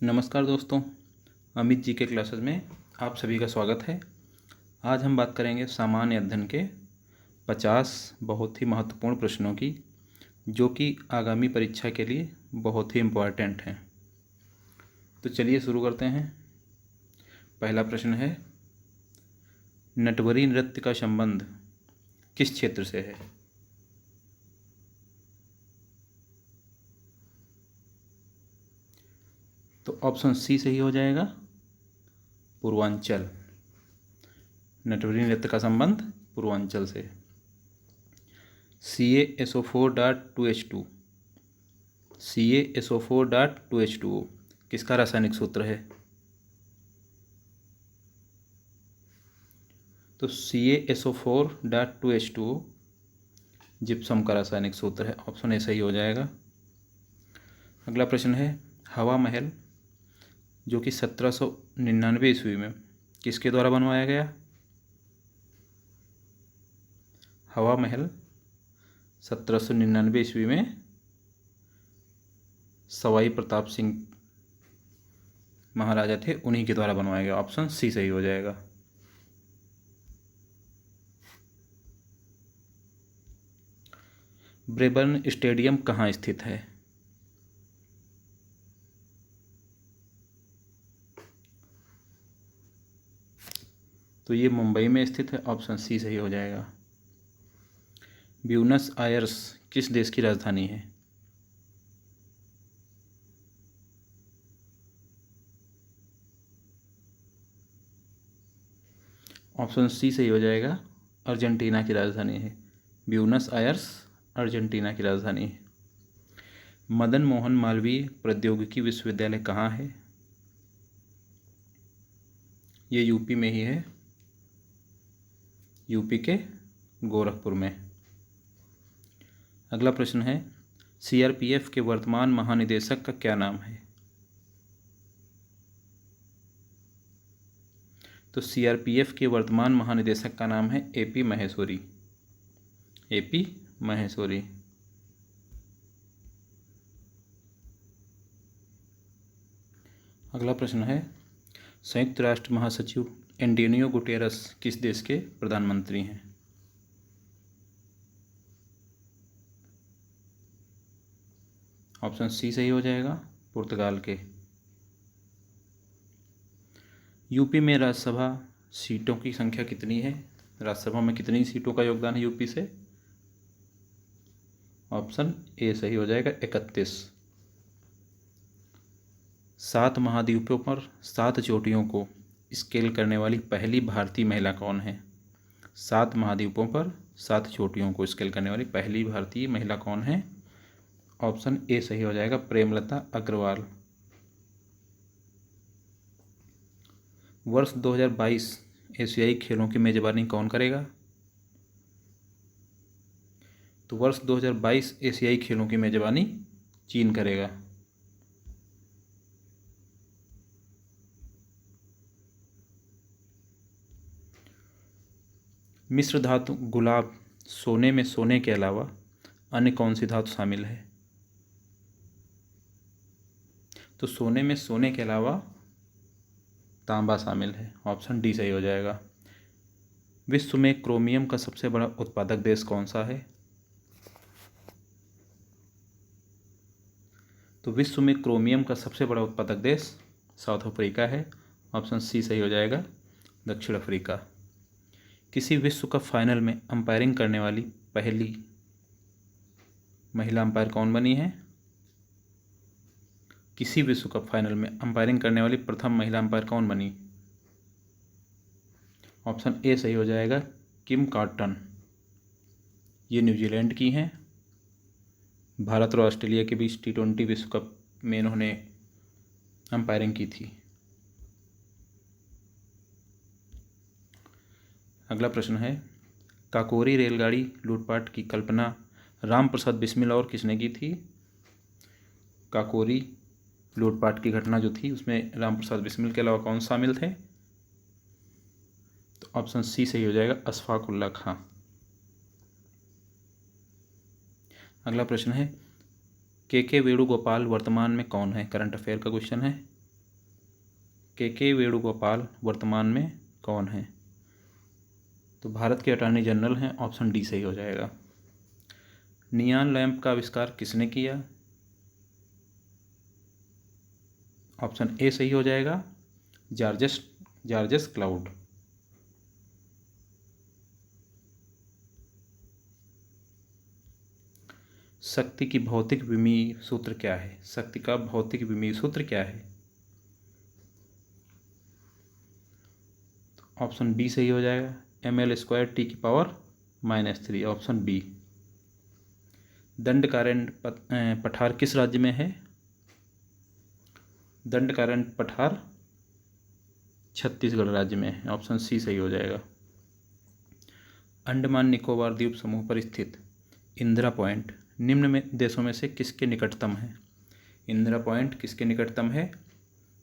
नमस्कार दोस्तों, अमित जी के क्लासेस में आप सभी का स्वागत है। आज हम बात करेंगे सामान्य अध्ययन के 50 बहुत ही महत्वपूर्ण प्रश्नों की, जो कि आगामी परीक्षा के लिए बहुत ही इम्पोर्टेंट हैं। तो चलिए शुरू करते हैं। पहला प्रश्न है, नटवरी नृत्य का संबंध किस क्षेत्र से है? तो ऑप्शन सी सही हो जाएगा, पूर्वांचल। नटवरी नृत्य का संबंध पूर्वांचल से। CaSO4.2H2 CaSO4.2H2O किसका रासायनिक सूत्र है? तो CaSO4.2H2O जिप्सम का रासायनिक सूत्र है। ऑप्शन ए सही हो जाएगा। अगला प्रश्न है, हवा महल जो कि 1799 ईस्वी में किसके द्वारा बनवाया गया? हवा महल 1799 ईस्वी में सवाई प्रताप सिंह महाराजा थे, उन्हीं के द्वारा बनवाया गया। ऑप्शन सी सही हो जाएगा। ब्रेबर्न स्टेडियम कहाँ स्थित है? तो ये मुंबई में स्थित है। ऑप्शन सी सही हो जाएगा। ब्यूनस आयर्स किस देश की राजधानी है? ऑप्शन सी सही हो जाएगा, अर्जेंटीना की राजधानी है। ब्यूनस आयर्स अर्जेंटीना की राजधानी है। मदन मोहन मालवीय प्रौद्योगिकी विश्वविद्यालय कहाँ है? ये यूपी में ही है, यूपी के गोरखपुर में। अगला प्रश्न है, CRPF के वर्तमान महानिदेशक का क्या नाम है? तो CRPF के वर्तमान महानिदेशक का नाम है AP महेश्वरी। AP महेश्वरी। अगला प्रश्न है, संयुक्त राष्ट्र महासचिव एंटोनियो गुटेरस किस देश के प्रधानमंत्री हैं? ऑप्शन सी सही हो जाएगा, पुर्तगाल के। यूपी में राज्यसभा सीटों की संख्या कितनी है? राज्यसभा में कितनी सीटों का योगदान है यूपी से? ऑप्शन ए सही हो जाएगा, 31। 7 महाद्वीपों पर 7 चोटियों को स्केल करने वाली पहली भारतीय महिला कौन है? 7 महाद्वीपों पर 7 चोटियों को स्केल करने वाली पहली भारतीय महिला कौन है? ऑप्शन ए सही हो जाएगा, प्रेमलता अग्रवाल। वर्ष 2022 एशियाई खेलों की मेजबानी कौन करेगा? तो वर्ष 2022 एशियाई खेलों की मेजबानी चीन करेगा। मिश्र धातु गुलाब सोने में सोने के अलावा अन्य कौन सी धातु शामिल है? तो सोने में सोने के अलावा तांबा शामिल है। ऑप्शन डी सही हो जाएगा। विश्व में क्रोमियम का सबसे बड़ा उत्पादक देश कौन सा है? तो विश्व में क्रोमियम का सबसे बड़ा उत्पादक देश साउथ अफ्रीका है। ऑप्शन सी सही हो जाएगा, दक्षिण अफ्रीका। किसी विश्व कप फाइनल में अंपायरिंग करने वाली पहली महिला अंपायर कौन बनी है? किसी विश्व कप फाइनल में अंपायरिंग करने वाली प्रथम महिला अंपायर कौन बनी? ऑप्शन ए सही हो जाएगा, किम कार्टन। ये न्यूजीलैंड की हैं। भारत और ऑस्ट्रेलिया के बीच T20 विश्व कप में इन्होंने अंपायरिंग की थी। अगला प्रश्न है, काकोरी रेलगाड़ी लूटपाट की कल्पना राम प्रसाद बिस्मिल और किसने की थी? काकोरी लूटपाट की घटना जो थी उसमें राम प्रसाद बिस्मिल के अलावा कौन शामिल थे? तो ऑप्शन सी सही हो जाएगा, अशफाक उल्ला खां। अगला प्रश्न है, के वेणुगोपाल वर्तमान में कौन है? करंट अफेयर का क्वेश्चन है। के वेणुगोपाल वर्तमान में कौन है? तो भारत के अटॉर्नी जनरल हैं। ऑप्शन डी सही हो जाएगा। नियॉन लैंप का आविष्कार किसने किया? ऑप्शन ए सही हो जाएगा, जॉर्जस क्लाउड। शक्ति की भौतिक विमीय सूत्र क्या है? शक्ति का भौतिक विमीय सूत्र क्या है? ऑप्शन बी सही हो जाएगा, ml² T की पावर -3। Option B. दंडकारण्य पठार किस राज्य में है? दंडकारण्य पठार छत्तीसगढ़ राज्य में है। ऑप्शन सी सही हो जाएगा। अंडमान निकोबार द्वीप समूह पर स्थित इंदिरा पॉइंट निम्न में देशों में से किसके निकटतम है? इंदिरा पॉइंट किसके निकटतम है?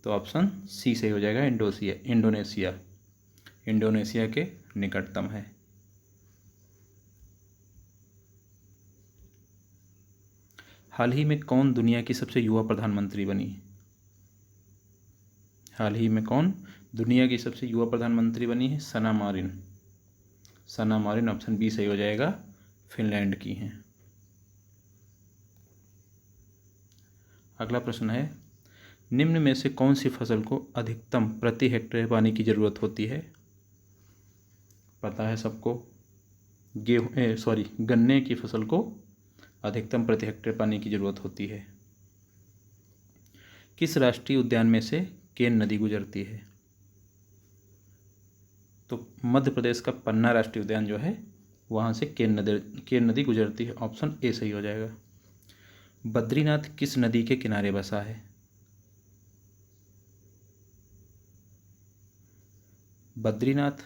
तो ऑप्शन सी सही हो जाएगा, इंडोनेशिया के निकटतम है। हाल ही में कौन दुनिया की सबसे युवा प्रधानमंत्री बनी? हाल ही में कौन दुनिया की सबसे युवा प्रधानमंत्री बनी है? सना मारिन। ऑप्शन बी सही हो जाएगा, फिनलैंड की हैं। अगला प्रश्न है, निम्न में से कौन सी फसल को अधिकतम प्रति हेक्टेयर पानी की जरूरत होती है? पता है सबको, गन्ने की फसल को अधिकतम प्रति हेक्टेयर पानी की जरूरत होती है। किस राष्ट्रीय उद्यान में से केन नदी गुजरती है? तो मध्य प्रदेश का पन्ना राष्ट्रीय उद्यान जो है वहाँ से केन नदी गुजरती है। ऑप्शन ए सही हो जाएगा। बद्रीनाथ किस नदी के किनारे बसा है? बद्रीनाथ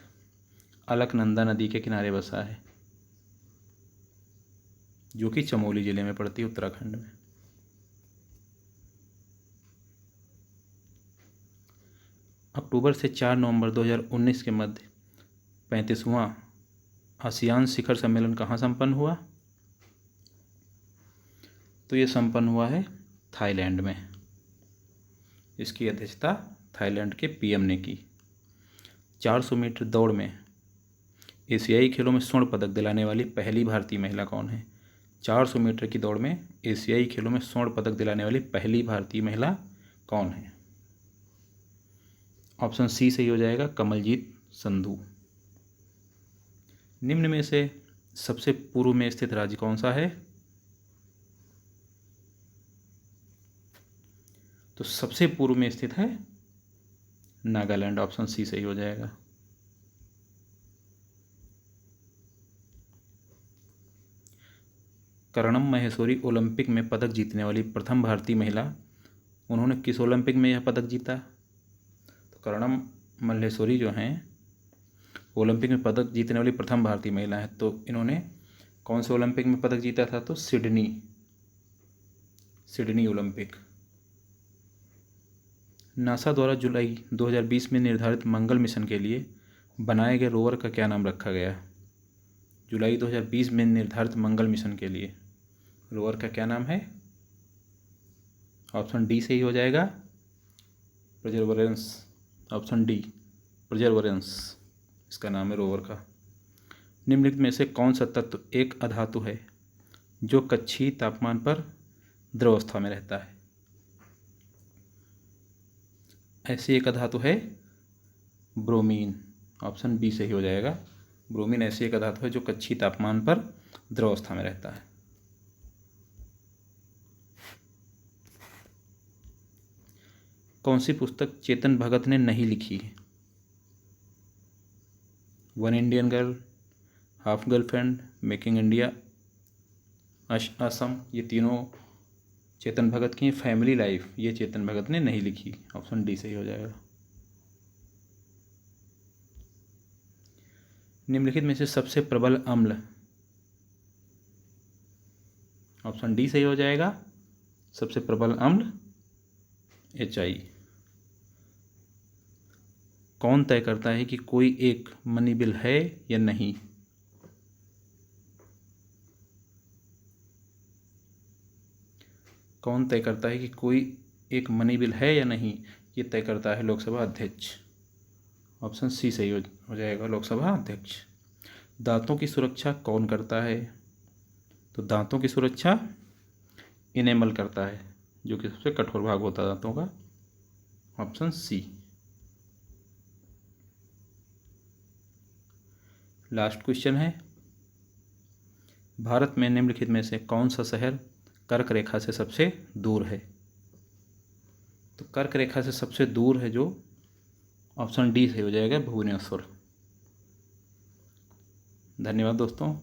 अलकनंदा नदी के किनारे बसा है, जो कि चमोली जिले में पड़ती है, उत्तराखंड में। अक्टूबर से 4 नवंबर 2019 के मध्य 35वां आसियान शिखर सम्मेलन कहाँ संपन्न हुआ? तो ये संपन्न हुआ है थाईलैंड में। इसकी अध्यक्षता थाईलैंड के पीएम ने की। 400 मीटर दौड़ में एशियाई खेलों में स्वर्ण पदक दिलाने वाली पहली भारतीय महिला कौन है? 400 मीटर की दौड़ में एशियाई खेलों में स्वर्ण पदक दिलाने वाली पहली भारतीय महिला कौन है? ऑप्शन सी सही हो जाएगा, कमलजीत संधू। निम्न में से सबसे पूर्व में स्थित राज्य कौन सा है? तो सबसे पूर्व में स्थित है नागालैंड। ऑप्शन सी सही हो जाएगा। कर्णम महेश्वरी ओलंपिक में पदक जीतने वाली प्रथम भारतीय महिला, उन्होंने किस ओलंपिक में यह पदक जीता? तो कर्णम मल्लेश्वरी जो हैं ओलंपिक में पदक जीतने वाली प्रथम भारतीय महिला है। तो इन्होंने कौन से ओलंपिक में पदक जीता था? तो सिडनी ओलंपिक। नासा द्वारा जुलाई 2020 में निर्धारित मंगल मिशन के लिए बनाए गए रोवर का क्या नाम रखा गया? जुलाई 2020 में निर्धारित मंगल मिशन के लिए रोवर का क्या नाम है? ऑप्शन डी सही हो जाएगा, परसेवरेंस। ऑप्शन डी, परसेवरेंस इसका नाम है रोवर का। निम्नलिखित में से कौन सा तत्व एक अधातु है जो कक्षीय तापमान पर द्रवस्था में रहता है? ऐसी एक अधातु है ब्रोमीन। ऑप्शन बी सही हो जाएगा, ब्रोमीन ऐसी एक अधातु है जो कक्षीय तापमान पर द्रवस्था में रहता है। कौन सी पुस्तक चेतन भगत ने नहीं लिखी है? One Indian girl, half girlfriend, making India Assam, ये तीनों चेतन भगत की। फैमिली लाइफ ये चेतन भगत ने नहीं लिखी। ऑप्शन डी सही हो जाएगा। निम्नलिखित में से सबसे प्रबल अम्ल, ऑप्शन डी सही हो जाएगा, सबसे प्रबल अम्ल HI। कौन तय करता है कि कोई एक मनी बिल है या नहीं? कौन तय करता है कि कोई एक मनी बिल है या नहीं, ये तय करता है लोकसभा अध्यक्ष। ऑप्शन सी सही हो जाएगा, लोकसभा अध्यक्ष। दांतों की सुरक्षा कौन करता है? तो दांतों की सुरक्षा इनेमल करता है, जो कि सबसे कठोर भाग होता है दांतों का। Option C. लास्ट क्वेश्चन है, भारत में निम्नलिखित में से कौन सा शहर कर्क रेखा से सबसे दूर है? तो कर्क रेखा से सबसे दूर है जो, ऑप्शन डी सही हो जाएगा, भुवनेश्वर। धन्यवाद दोस्तों।